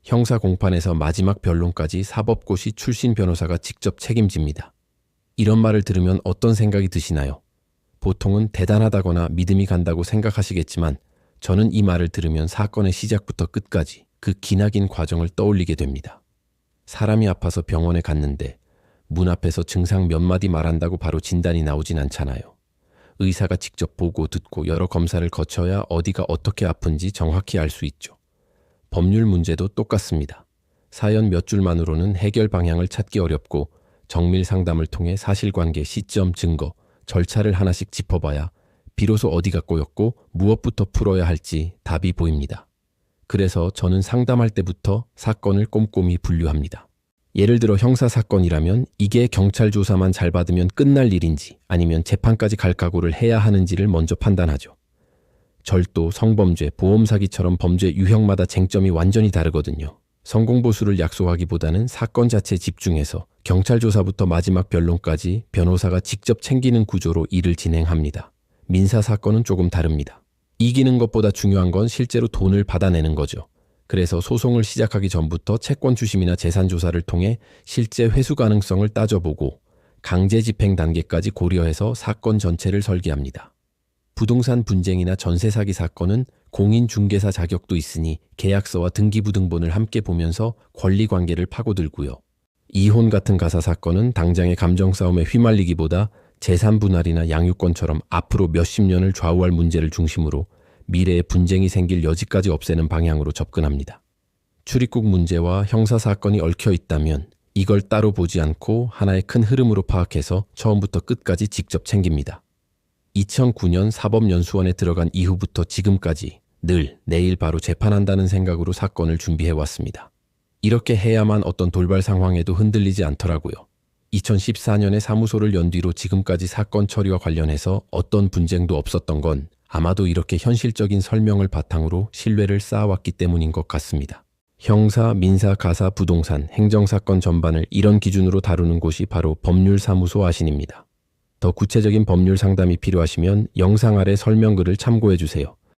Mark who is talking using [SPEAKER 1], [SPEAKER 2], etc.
[SPEAKER 1] 형사 공판에서 마지막 변론까지 사법고시 출신 변호사가 직접 책임집니다. 이런 말을 들으면 어떤 생각이 드시나요? 보통은 대단하다거나 믿음이 간다고 생각하시겠지만 저는 이 말을 들으면 사건의 시작부터 끝까지 그 기나긴 과정을 떠올리게 됩니다. 사람이 아파서 병원에 갔는데 문 앞에서 증상 몇 마디 말한다고 바로 진단이 나오진 않잖아요. 의사가 직접 보고 듣고 여러 검사를 거쳐야 어디가 어떻게 아픈지 정확히 알 수 있죠. 법률 문제도 똑같습니다. 사연 몇 줄만으로는 해결 방향을 찾기 어렵고 정밀 상담을 통해 사실관계, 시점, 증거, 절차를 하나씩 짚어봐야 비로소 어디가 꼬였고 무엇부터 풀어야 할지 답이 보입니다. 그래서 저는 상담할 때부터 사건을 꼼꼼히 분류합니다. 예를 들어 형사사건이라면 이게 경찰 조사만 잘 받으면 끝날 일인지 아니면 재판까지 갈 각오를 해야 하는지를 먼저 판단하죠. 절도, 성범죄, 보험사기처럼 범죄 유형마다 쟁점이 완전히 다르거든요. 성공보수를 약속하기보다는 사건 자체에 집중해서 경찰 조사부터 마지막 변론까지 변호사가 직접 챙기는 구조로 일을 진행합니다. 민사사건은 조금 다릅니다. 이기는 것보다 중요한 건 실제로 돈을 받아내는 거죠. 그래서 소송을 시작하기 전부터 채권 추심이나 재산 조사를 통해 실제 회수 가능성을 따져보고 강제 집행 단계까지 고려해서 사건 전체를 설계합니다. 부동산 분쟁이나 전세 사기 사건은 공인중개사 자격도 있으니 계약서와 등기부등본을 함께 보면서 권리관계를 파고들고요. 이혼 같은 가사 사건은 당장의 감정 싸움에 휘말리기보다 재산 분할이나 양육권처럼 앞으로 몇십 년을 좌우할 문제를 중심으로 미래에 분쟁이 생길 여지까지 없애는 방향으로 접근합니다. 출입국 문제와 형사 사건이 얽혀 있다면 이걸 따로 보지 않고 하나의 큰 흐름으로 파악해서 처음부터 끝까지 직접 챙깁니다. 2009년 사법연수원에 들어간 이후부터 지금까지 늘 내일 바로 재판한다는 생각으로 사건을 준비해왔습니다. 이렇게 해야만 어떤 돌발 상황에도 흔들리지 않더라고요. 2014년에 사무소를 연 뒤로 지금까지 사건 처리와 관련해서 어떤 분쟁도 없었던 건 아마도 이렇게 현실적인 설명을 바탕으로 신뢰를 쌓아왔기 때문인 것 같습니다. 형사, 민사, 가사, 부동산, 행정사건 전반을 이런 기준으로 다루는 곳이 바로 법률사무소 아신입니다. 더 구체적인 법률 상담이 필요하시면 영상 아래 설명글을 참고해 주세요.